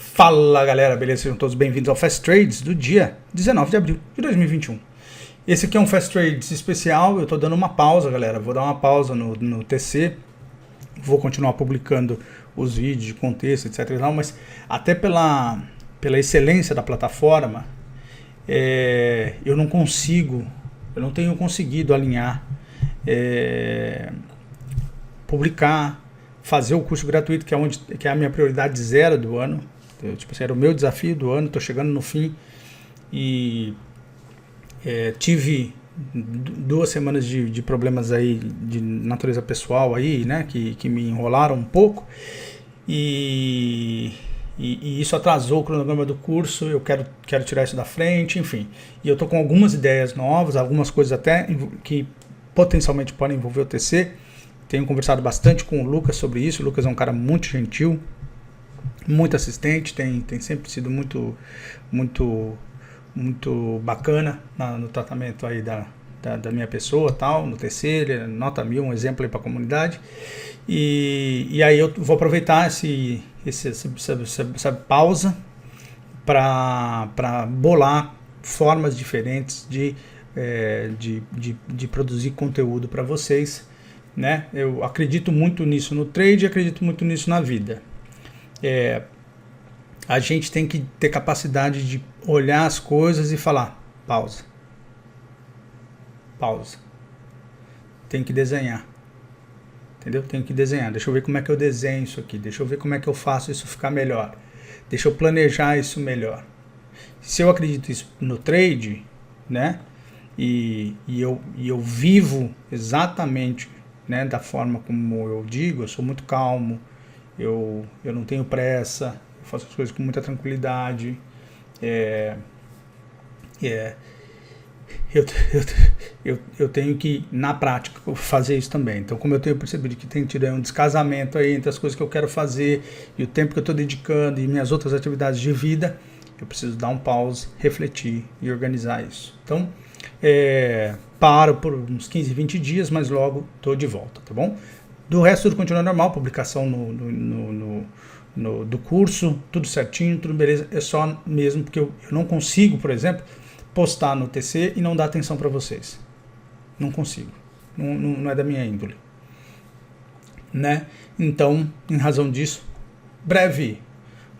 Fala galera, beleza? Sejam todos bem-vindos ao Fast Trades do dia 19 de abril de 2021. Esse aqui é um Fast Trades especial, eu tô dando uma pausa, galera. Vou dar uma pausa no TC, vou continuar publicando os vídeos de contexto, etc. Mas até pela excelência da plataforma, eu não tenho conseguido alinhar, publicar, fazer o curso gratuito, que é a minha prioridade zero do ano. Tipo assim, era o meu desafio do ano, estou chegando no fim e tive 2 semanas de problemas aí de natureza pessoal aí, né, que me enrolaram um pouco e isso atrasou o cronograma do curso. Eu quero tirar isso da frente, enfim. E eu tô com algumas ideias novas, algumas coisas até que potencialmente podem envolver o TC. Tenho conversado bastante com o Lucas sobre isso. O Lucas é um cara muito gentil, muito assistente, tem sempre sido muito bacana no tratamento aí da minha pessoa, tal, no TC. Ele é nota 1000, um exemplo aí para a comunidade. E aí eu vou aproveitar essa pausa para bolar formas diferentes de produzir conteúdo para vocês, né? Eu acredito muito nisso no trade, acredito muito nisso na vida. A gente tem que ter capacidade de olhar as coisas e falar, pausa, tem que desenhar, entendeu? Tem que desenhar, deixa eu ver como é que eu desenho isso aqui, deixa eu ver como é que eu faço isso ficar melhor, deixa eu planejar isso melhor. Se eu acredito isso no trade, né, e eu vivo exatamente, né, da forma como eu digo, eu sou muito calmo, eu não tenho pressa, eu faço as coisas com muita tranquilidade, eu tenho que, na prática, fazer isso também. Então, como eu tenho percebido que tem tido um descasamento aí entre as coisas que eu quero fazer e o tempo que eu estou dedicando e minhas outras atividades de vida, eu preciso dar um pause, refletir e organizar isso. Então, paro por uns 15, 20 dias, mas logo estou de volta, tá bom? Do resto, tudo continua normal, publicação do curso, tudo certinho, tudo beleza. É só mesmo porque eu não consigo, por exemplo, postar no TC e não dar atenção para vocês. Não consigo. Não é da minha índole, né? Então, em razão disso,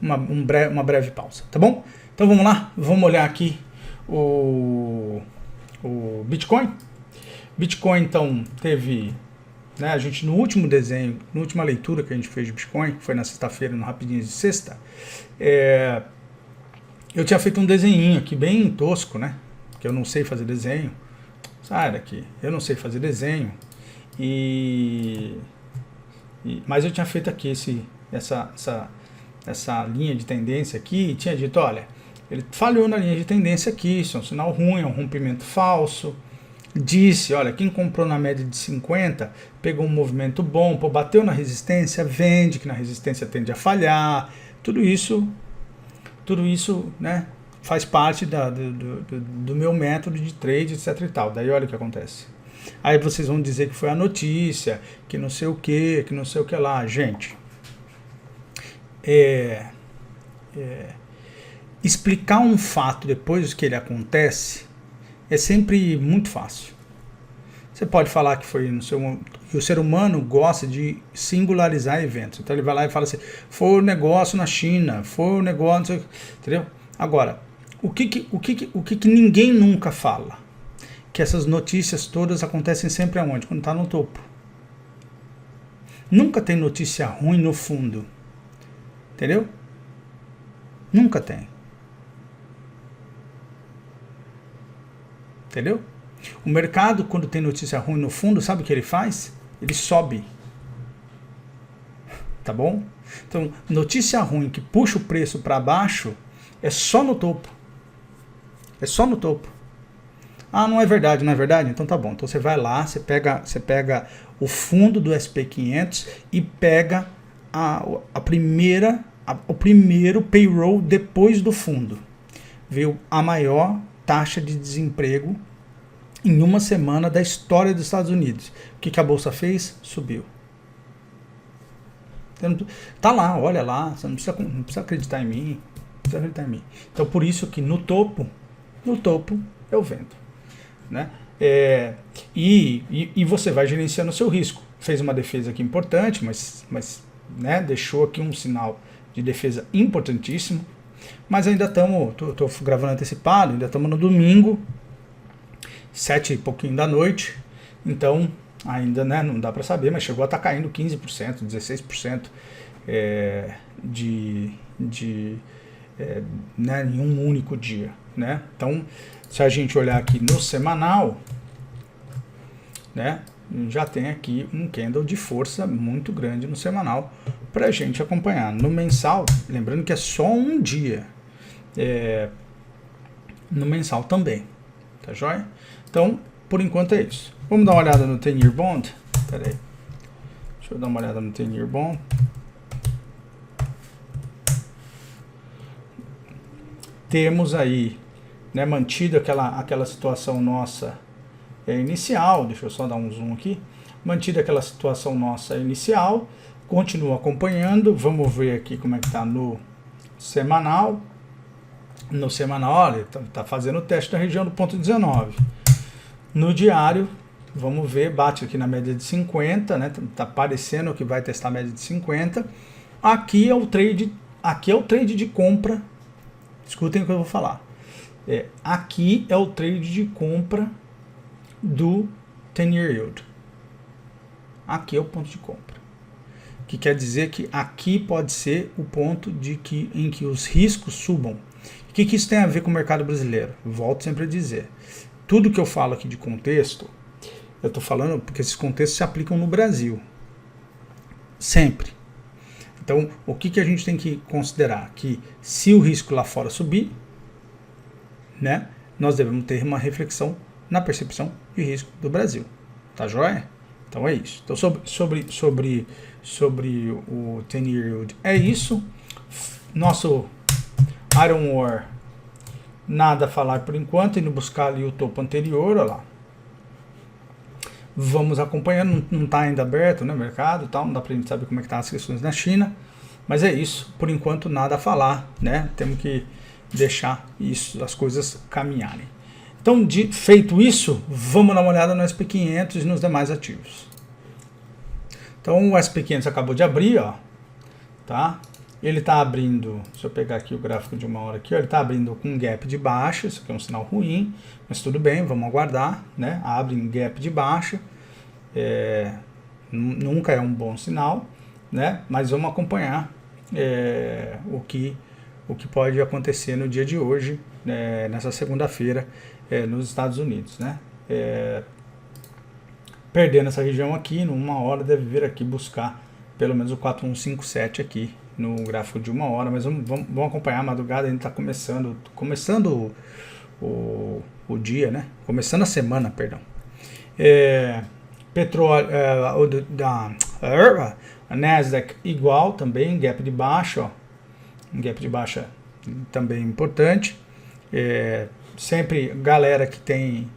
uma breve pausa, tá bom? Então vamos lá, vamos olhar aqui o Bitcoin. Bitcoin, então, teve, né, a gente no último desenho, na última leitura que a gente fez de Bitcoin, que foi na sexta-feira, no Rapidinhas de Sexta, eu tinha feito um desenhinho aqui bem tosco, né? Que eu não sei fazer desenho. Sai daqui, eu não sei fazer desenho. Mas eu tinha feito aqui essa linha de tendência aqui e tinha dito, olha, ele falhou na linha de tendência aqui, isso é um sinal ruim, é um rompimento falso. Disse, olha, quem comprou na média de 50, pegou um movimento bom, bateu na resistência, vende, que na resistência tende a falhar. Tudo isso, né, faz parte do meu método de trade, etc e tal. Daí olha o que acontece. Aí vocês vão dizer que foi a notícia, que não sei o que lá. Gente, explicar um fato depois que ele acontece é sempre muito fácil. Você pode falar que foi que o ser humano gosta de singularizar eventos. Então ele vai lá e fala assim, foi um negócio na China, foi um negócio, entendeu? Agora, o que ninguém nunca fala? Que essas notícias todas acontecem sempre aonde? Quando está no topo. Nunca tem notícia ruim no fundo. Entendeu? Nunca tem. Entendeu? O mercado, quando tem notícia ruim no fundo, sabe o que ele faz? Ele sobe. Tá bom? Então, notícia ruim que puxa o preço para baixo é só no topo. É só no topo. Ah, não é verdade, não é verdade? Então tá bom. Então você vai lá, você pega o fundo do SP500 e pega o primeiro payroll depois do fundo. Veio a maior taxa de desemprego em uma semana da história dos Estados Unidos. O que a Bolsa fez? Subiu. Tá lá, olha lá, você não precisa acreditar em mim, Então por isso que no topo eu vendo, né? E você vai gerenciando o seu risco. Fez uma defesa aqui importante, mas né, deixou aqui um sinal de defesa importantíssimo. Mas ainda estamos, estou gravando antecipado, ainda estamos no domingo, 7 e pouquinho da noite, então ainda, né, não dá para saber, mas chegou a estar caindo 15%, 16% né, em um único dia, né? Então, se a gente olhar aqui no semanal, né, já tem aqui um candle de força muito grande no semanal para a gente acompanhar. No mensal, lembrando que é só um dia, no mensal também, tá joia? Então, por enquanto é isso. Vamos dar uma olhada no 10-year bond? Pera aí. Deixa eu dar uma olhada no 10-year bond. Temos aí, né, mantido aquela situação nossa inicial. Deixa eu só dar um zoom aqui. Mantida aquela situação nossa inicial. Continua acompanhando. Vamos ver aqui como é que está no semanal. No semanal, olha, está fazendo o teste da região do ponto 19. No diário, vamos ver, bate aqui na média de 50, né? Tá parecendo que vai testar a média de 50. Aqui é o trade de compra. Escutem o que eu vou falar. Aqui é o trade de compra do 10-year yield. Aqui é o ponto de compra. Que quer dizer que aqui pode ser o ponto em que os riscos subam. O que isso tem a ver com o mercado brasileiro? Volto sempre a dizer. Tudo que eu falo aqui de contexto, eu estou falando porque esses contextos se aplicam no Brasil. Sempre. Então, o que a gente tem que considerar? Que se o risco lá fora subir, né, nós devemos ter uma reflexão na percepção de risco do Brasil. Tá joia? Então é isso. Então, sobre o 10-year yield é isso. Nosso Iron Ore, nada a falar por enquanto, indo buscar ali o topo anterior, olha lá. Vamos acompanhando, não está ainda aberto, né, o mercado, tal, não dá para a gente saber como é que tá as questões na China, mas é isso, por enquanto nada a falar, né, temos que deixar isso, as coisas caminharem. Então, feito isso, vamos dar uma olhada no SP500 e nos demais ativos. Então, o SP500 acabou de abrir, ó, tá? Ele está abrindo, deixa eu pegar aqui o gráfico de uma hora aqui, ó, ele está abrindo com um gap de baixa, isso aqui é um sinal ruim, mas tudo bem, vamos aguardar, né? Abre em gap de baixa, nunca é um bom sinal, né? Mas vamos acompanhar o que pode acontecer no dia de hoje, nessa segunda-feira, nos Estados Unidos, né? Perdendo essa região aqui, numa hora deve vir aqui buscar pelo menos o 4157 aqui, no gráfico de uma hora, mas vamos acompanhar a madrugada, a gente está começando o dia, né? Começando a semana, perdão. Petróleo, a Nasdaq igual também, gap de baixa, ó, um gap de baixa também importante. Sempre galera que tem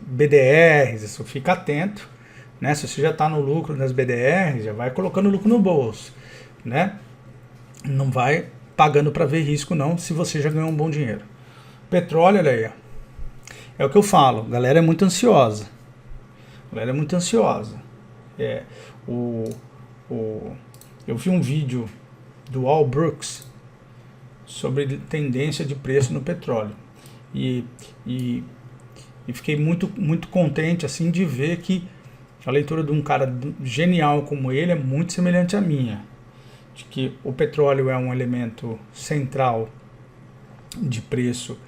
BDRs, isso, fica atento. Né? Se você já está no lucro das BDRs, já vai colocando lucro no bolso, né? Não vai pagando para ver risco não, se você já ganhou um bom dinheiro. Petróleo, olha aí, ó. É o que eu falo, a galera é muito ansiosa. Eu vi um vídeo do Al Brooks sobre tendência de preço no petróleo e fiquei muito contente assim de ver que a leitura de um cara genial como ele é muito semelhante à minha, de que o petróleo é um elemento central de preço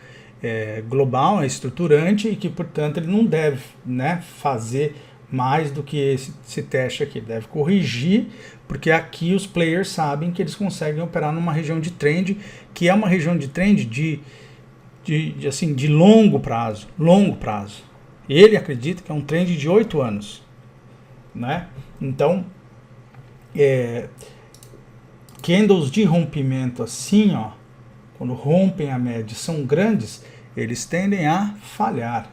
global, é estruturante e que, portanto, ele não deve, né, fazer mais do que esse teste aqui, deve corrigir, porque aqui os players sabem que eles conseguem operar numa região de trend, que é uma região de trend de longo prazo. Ele acredita que é um trend de 8 anos. Né? Então, candles de rompimento assim, ó, quando rompem a média são grandes, eles tendem a falhar.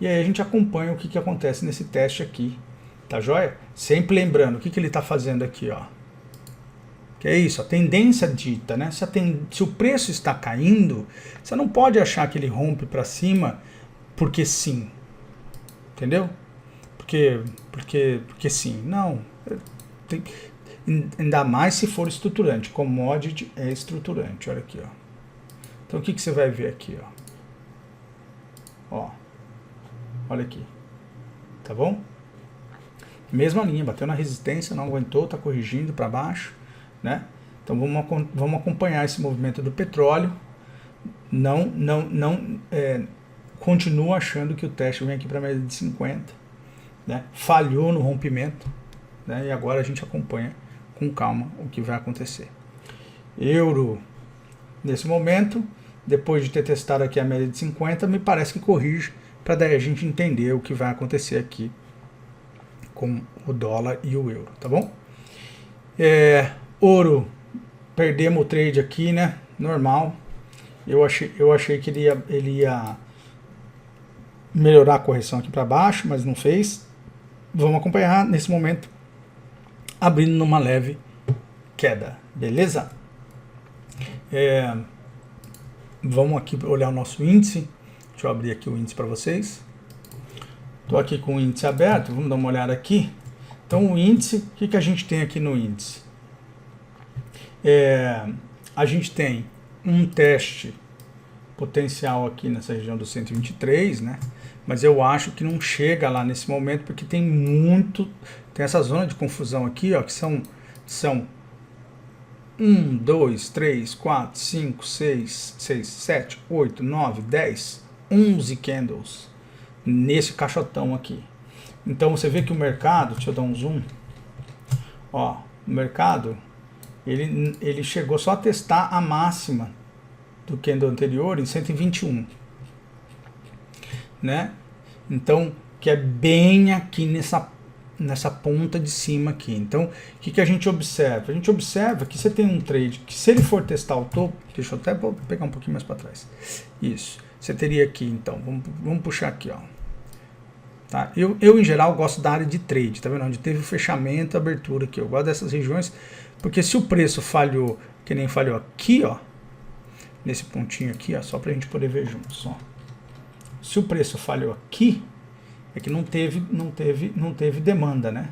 E aí a gente acompanha o que acontece nesse teste aqui, Tá joia? Sempre lembrando, o que ele está fazendo aqui, ó. Que é isso, a tendência dita, né? Se o preço está caindo, você não pode achar que ele rompe para cima porque sim. Entendeu? Porque sim. Não. Ainda mais se for estruturante. Commodity é estruturante. Olha aqui, ó. Então o que você vai ver aqui, ó. Olha aqui. Tá bom? Mesma linha, bateu na resistência, não aguentou, tá corrigindo para baixo, né? Então vamos acompanhar esse movimento do petróleo. Continuo achando que o teste vem aqui para a média de 50, né? Falhou no rompimento, né? E agora a gente acompanha com calma o que vai acontecer. Euro, nesse momento, depois de ter testado aqui a média de 50, me parece que corrige para daí a gente entender o que vai acontecer aqui com o dólar e o euro, tá bom? Ouro, perdemos o trade aqui, né? Normal. Eu achei que ele ia melhorar a correção aqui para baixo, mas não fez. Vamos acompanhar nesse momento, abrindo numa leve queda, beleza? Vamos aqui olhar o nosso índice. Deixa eu abrir aqui o índice para vocês. Estou aqui com o índice aberto, vamos dar uma olhada aqui. Então o índice, o que a gente tem aqui no índice? A gente tem um teste potencial aqui nessa região do 123, né? Mas eu acho que não chega lá nesse momento, porque tem essa zona de confusão aqui, ó, que são 1, 2, 3, 4, 5, 6, 7, 8, 9, 10, 11 candles nesse caixotão aqui. Então você vê que o mercado, deixa eu dar um zoom, ó, o mercado ele chegou só a testar a máxima do candle anterior em 121, né? Então, que é bem aqui nessa ponta de cima aqui. Então, o que a gente observa? A gente observa que você tem um trade que, se ele for testar o topo, deixa eu até pegar um pouquinho mais para trás. Isso. Você teria aqui, então, vamos puxar aqui, ó. Tá? Eu, em geral, gosto da área de trade, tá vendo? Onde teve o fechamento, abertura aqui. Eu gosto dessas regiões, porque se o preço falhou, que nem falhou aqui, ó, nesse pontinho aqui, ó, só pra gente poder ver juntos, ó. Se o preço falhou aqui, é que não teve demanda, né?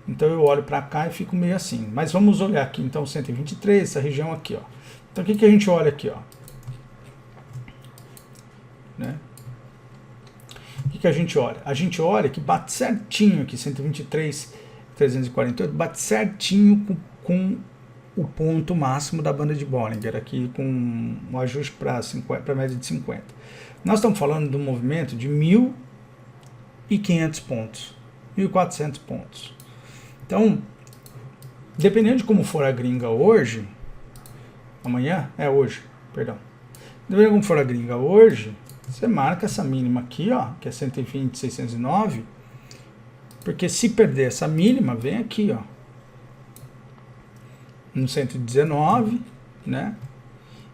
Então eu olho para cá e fico meio assim. Mas vamos olhar aqui, então, 123, essa região aqui, ó. Então o que a gente olha aqui, ó? Né? O que a gente olha? A gente olha que bate certinho aqui, 123, 348, bate certinho com o ponto máximo da banda de Bollinger, aqui com um ajuste para a média de 50. Nós estamos falando de um movimento de 1.500 pontos, 1.400 pontos. Então, dependendo de como for a gringa hoje, hoje, dependendo de como for a gringa hoje, você marca essa mínima aqui, ó, que é 120.609, porque se perder essa mínima, vem aqui, ó, no 119, né?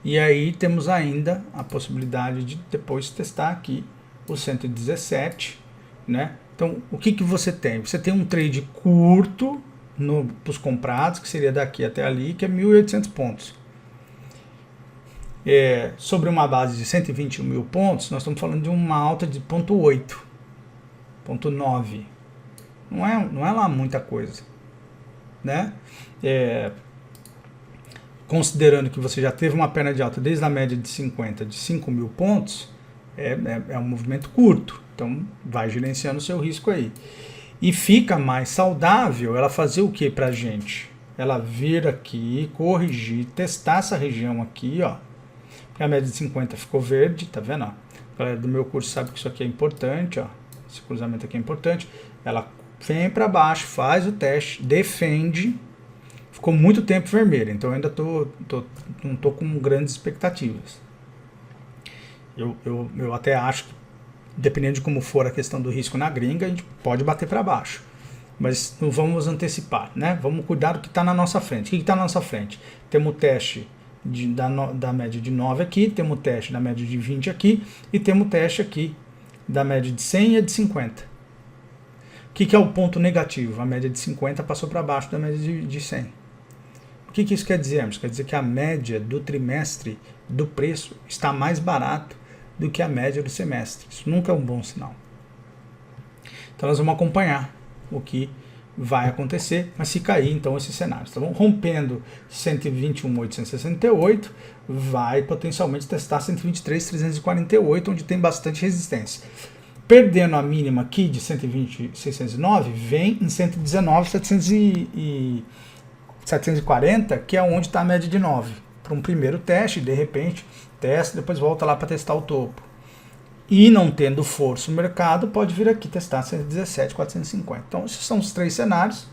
E aí temos ainda a possibilidade de depois testar aqui o 117, né? Então, o que você tem? Você tem um trade curto para os comprados, que seria daqui até ali, que é 1.800 pontos. Sobre uma base de 121 mil pontos, nós estamos falando de uma alta de 0,8, 0,9. Não é lá muita coisa, né? Considerando que você já teve uma perna de alta desde a média de 50, de 5 mil pontos, é um movimento curto. Então, vai gerenciando o seu risco aí. E fica mais saudável ela fazer o que pra gente? Ela vir aqui, corrigir, testar essa região aqui, ó. Porque a média de 50 ficou verde, tá vendo? Ó? A galera do meu curso sabe que isso aqui é importante, ó. Esse cruzamento aqui é importante. Ela vem para baixo, faz o teste, defende. Ficou muito tempo vermelho, então eu ainda não tô com grandes expectativas. Eu até acho que, dependendo de como for a questão do risco na gringa, a gente pode bater para baixo. Mas não vamos antecipar, né? Vamos cuidar do que está na nossa frente. O que está na nossa frente? Temos o teste da média de 9 aqui, temos o teste da média de 20 aqui, e temos o teste aqui da média de 100 e a de 50. que é o ponto negativo? A média de 50 passou para baixo da média de 100. O que isso quer dizer? Isso quer dizer que a média do trimestre do preço está mais barato do que a média do semestre. Isso nunca é um bom sinal. Então nós vamos acompanhar o que vai acontecer, mas fica aí então esses cenários. Então, rompendo 121.868, vai potencialmente testar 123.348, onde tem bastante resistência. Perdendo a mínima aqui de 120.609, vem em 119.740, que é onde está a média de 9. Para um primeiro teste, de repente, testa, depois volta lá para testar o topo. E não tendo força no mercado, pode vir aqui testar 117.450. Então, esses são os três cenários,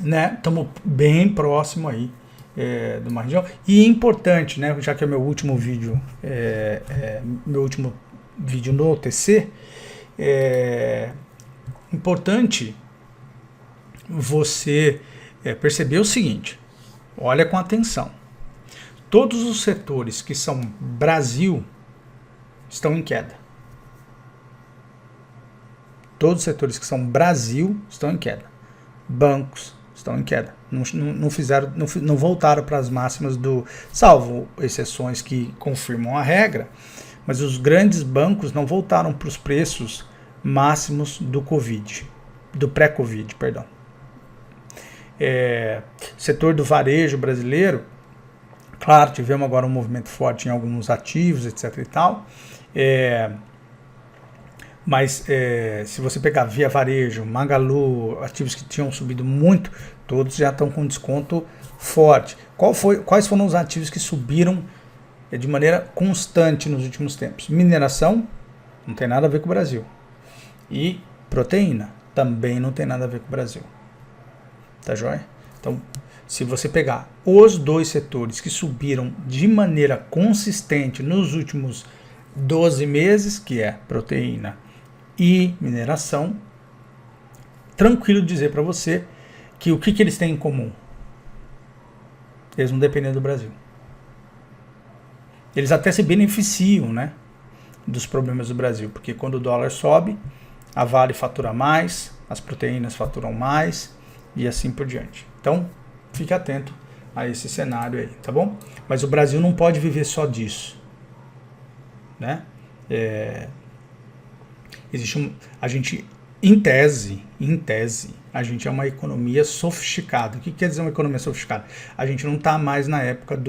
né? Estamos bem próximo aí de uma região. E é importante, né? Já que é meu último vídeo no TC, importante você perceber o seguinte: olha com atenção. Todos os setores que são Brasil estão em queda. Todos os setores que são Brasil estão em queda. Bancos estão em queda. Não voltaram para as máximas salvo exceções que confirmam a regra, mas os grandes bancos não voltaram para os preços máximos do pré-Covid, perdão. Setor do varejo brasileiro, claro, tivemos agora um movimento forte em alguns ativos, etc e tal, mas se você pegar Via Varejo, Magalu, ativos que tinham subido muito, todos já estão com desconto forte. Quais foram os ativos que subiram de maneira constante nos últimos tempos? Mineração, não tem nada a ver com o Brasil. E proteína, também não tem nada a ver com o Brasil. Tá joia? Então, se você pegar os dois setores que subiram de maneira consistente nos últimos 12 meses, que é proteína e mineração, tranquilo dizer para você que o que eles têm em comum? Eles não dependem do Brasil. Eles até se beneficiam, né, dos problemas do Brasil, porque quando o dólar sobe, a Vale fatura mais, as proteínas faturam mais e assim por diante. Então, fique atento a esse cenário aí, tá bom? Mas o Brasil não pode viver só disso, né? A gente, em tese, a gente é uma economia sofisticada. O que quer dizer uma economia sofisticada? A gente não está mais na época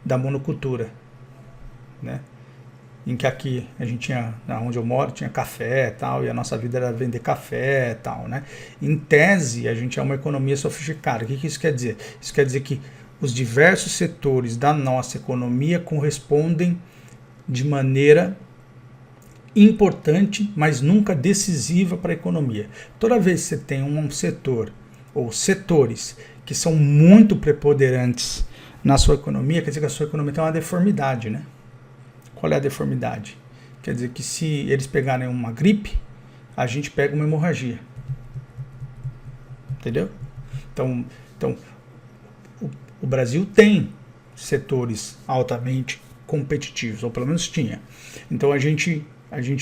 da monocultura, né? Em que aqui a gente tinha, onde eu moro, tinha café e tal, e a nossa vida era vender café e tal, né? Em tese, a gente é uma economia sofisticada. O que isso quer dizer? Isso quer dizer que os diversos setores da nossa economia correspondem de maneira importante, mas nunca decisiva para a economia. Toda vez que você tem um setor ou setores que são muito preponderantes na sua economia, quer dizer que a sua economia tem uma deformidade, né? Qual é a deformidade? Quer dizer que se eles pegarem uma gripe, a gente pega uma hemorragia. Entendeu? Então o Brasil tem setores altamente competitivos, ou pelo menos tinha. Então a gente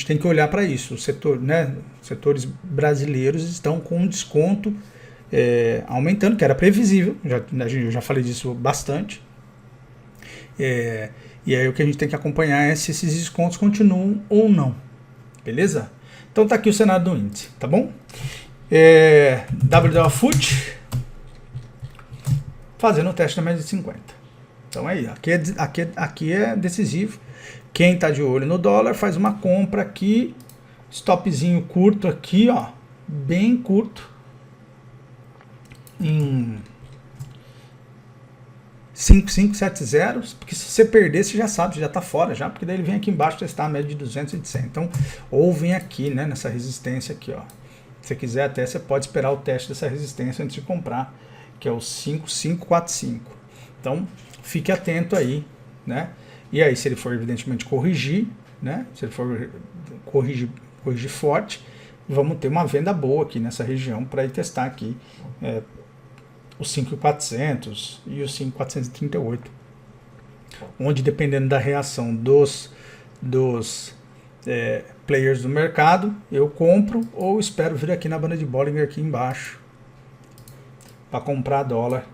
tem que olhar para isso. O setor, né, setores brasileiros estão com um desconto aumentando, que era previsível, eu já falei disso bastante. E aí o que a gente tem que acompanhar é se esses descontos continuam ou não. Beleza? Então tá aqui o cenário do índice, tá bom? WDO Food fazendo o teste da média de 50. Então aí, aqui é decisivo. Quem está de olho no dólar faz uma compra aqui, stopzinho curto aqui, ó, bem curto, em 5570, porque se você perder, você já sabe, você já está fora já, porque daí ele vem aqui embaixo testar a média de 200 e de 100. Então, ou vem aqui, né, nessa resistência aqui, ó. Se você quiser até, você pode esperar o teste dessa resistência antes de comprar, que é o 5545. Então, fique atento aí, né? E aí, se ele for evidentemente corrigir, né? Se ele for corrigir forte, vamos ter uma venda boa aqui nessa região para ir testar aqui os 5.400 e os 5.438, onde dependendo da reação players do mercado, eu compro ou espero vir aqui na banda de Bollinger aqui embaixo para comprar dólar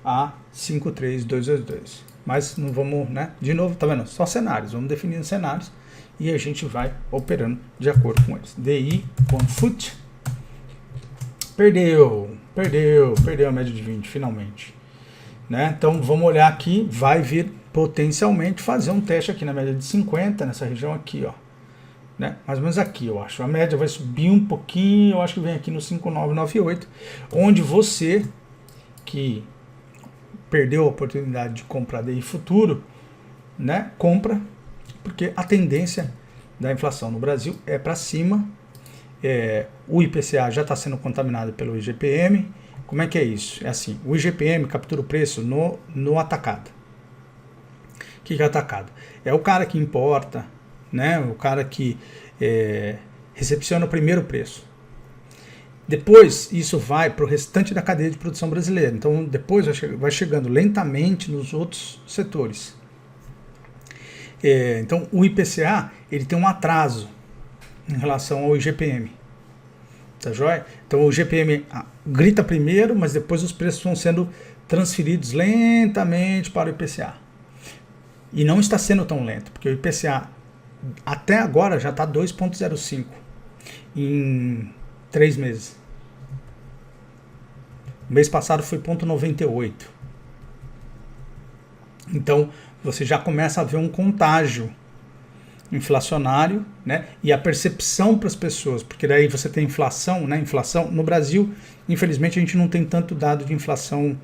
a 53222. Mas não vamos, né? De novo, tá vendo? Só cenários, vamos definindo cenários e a gente vai operando de acordo com eles. DI, OneFoot, perdeu a média de 20 finalmente, né? Então vamos olhar aqui, vai vir potencialmente fazer um teste aqui na média de 50, nessa região aqui, ó, né? Mais ou menos aqui, eu acho. A média vai subir um pouquinho, eu acho que vem aqui no 5998, onde você que perdeu a oportunidade de comprar DI futuro, né? Compra, porque a tendência da inflação no Brasil é para cima. O IPCA já está sendo contaminado pelo IGPM. Como é que é isso? É assim, o IGPM captura o preço no atacado. O que é atacado? É o cara que importa, né? O cara que recepciona o primeiro preço. Depois isso vai para o restante da cadeia de produção brasileira. Então depois vai chegando lentamente nos outros setores. Então o IPCA ele tem um atraso em relação ao IGPM. Tá joia? Então o IGPM grita primeiro, mas depois os preços vão sendo transferidos lentamente para o IPCA. E não está sendo tão lento, porque o IPCA até agora já está 2,05 em 3 meses. O mês passado foi 0,98. Então você já começa a ver um contágio inflacionário, né? E a percepção para as pessoas, porque daí você tem inflação, né? Inflação no Brasil, infelizmente a gente não tem tanto dado de inflação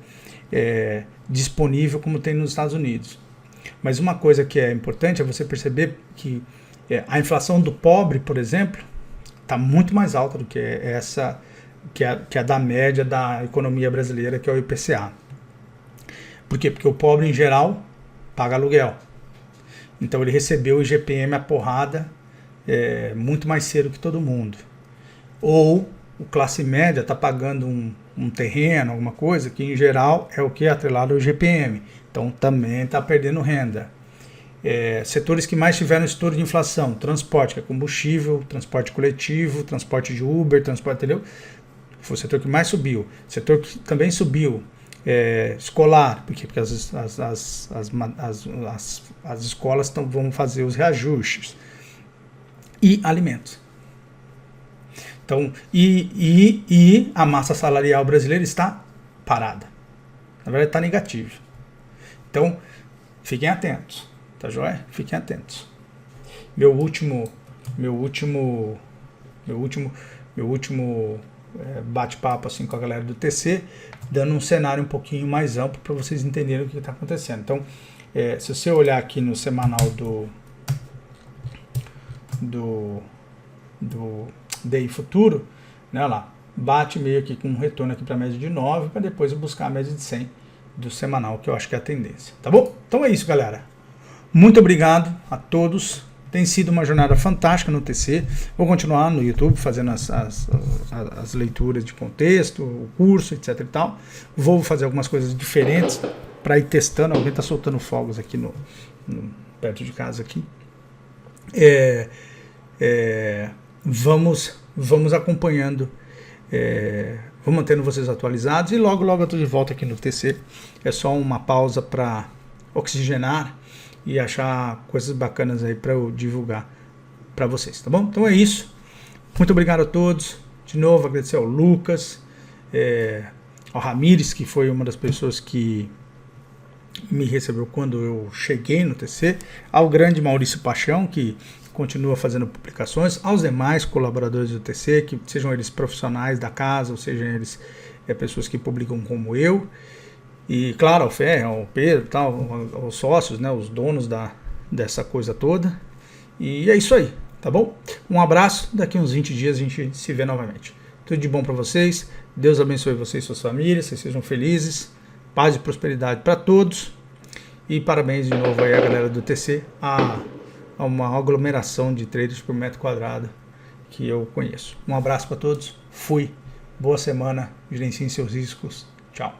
disponível como tem nos Estados Unidos. Mas uma coisa que é importante é você perceber que a inflação do pobre, por exemplo, está muito mais alta do que essa que é da média da economia brasileira, que é o IPCA. Por quê? Porque o pobre em geral paga aluguel. Então ele recebeu o IGPM a porrada muito mais cedo que todo mundo. Ou o classe média está pagando um terreno, alguma coisa, que em geral é o que é atrelado ao IGPM. Então também está perdendo renda. Setores que mais tiveram estouro de inflação: transporte, que é combustível, transporte coletivo, transporte de Uber, transporte, entendeu? Foi o setor que mais subiu. Setor que também subiu, escolar, porque as escolas vão fazer os reajustes. E alimentos. Então, e a massa salarial brasileira está parada. Na verdade, está negativa. Então, fiquem atentos, tá joia? Fiquem atentos. Meu último bate-papo assim com a galera do TC, dando um cenário um pouquinho mais amplo para vocês entenderem o que está acontecendo. Então, se você olhar aqui no semanal do DI futuro, né, lá, bate meio aqui com um retorno aqui para a média de 9, para depois eu buscar a média de 100 do semanal, que eu acho que é a tendência, tá bom? Então é isso, galera. Muito obrigado a todos. Tem sido uma jornada fantástica no TC. Vou continuar no YouTube fazendo as leituras de contexto, o curso, etc e tal. Vou fazer algumas coisas diferentes para ir testando. Alguém está soltando fogos aqui perto de casa aqui. Vamos acompanhando, vou mantendo vocês atualizados e logo eu estou de volta aqui no TC. É só uma pausa para oxigenar e achar coisas bacanas aí para eu divulgar para vocês, tá bom? Então é isso. Muito obrigado a todos. De novo, agradecer ao Lucas, ao Ramires, que foi uma das pessoas que me recebeu quando eu cheguei no TC, ao grande Maurício Paixão, que continua fazendo publicações, aos demais colaboradores do TC, que sejam eles profissionais da casa, ou sejam eles pessoas que publicam como eu, e claro, ao Ferro, ao Pedro, tal, aos sócios, né, os donos dessa coisa toda. E é isso aí, tá bom? Um abraço, daqui uns 20 dias a gente se vê novamente. Tudo de bom para vocês, Deus abençoe vocês e suas famílias, vocês sejam felizes, paz e prosperidade para todos. E parabéns de novo aí a galera do TC, a uma aglomeração de traders por metro quadrado que eu conheço. Um abraço para todos, fui, boa semana, gerenciem seus riscos, tchau.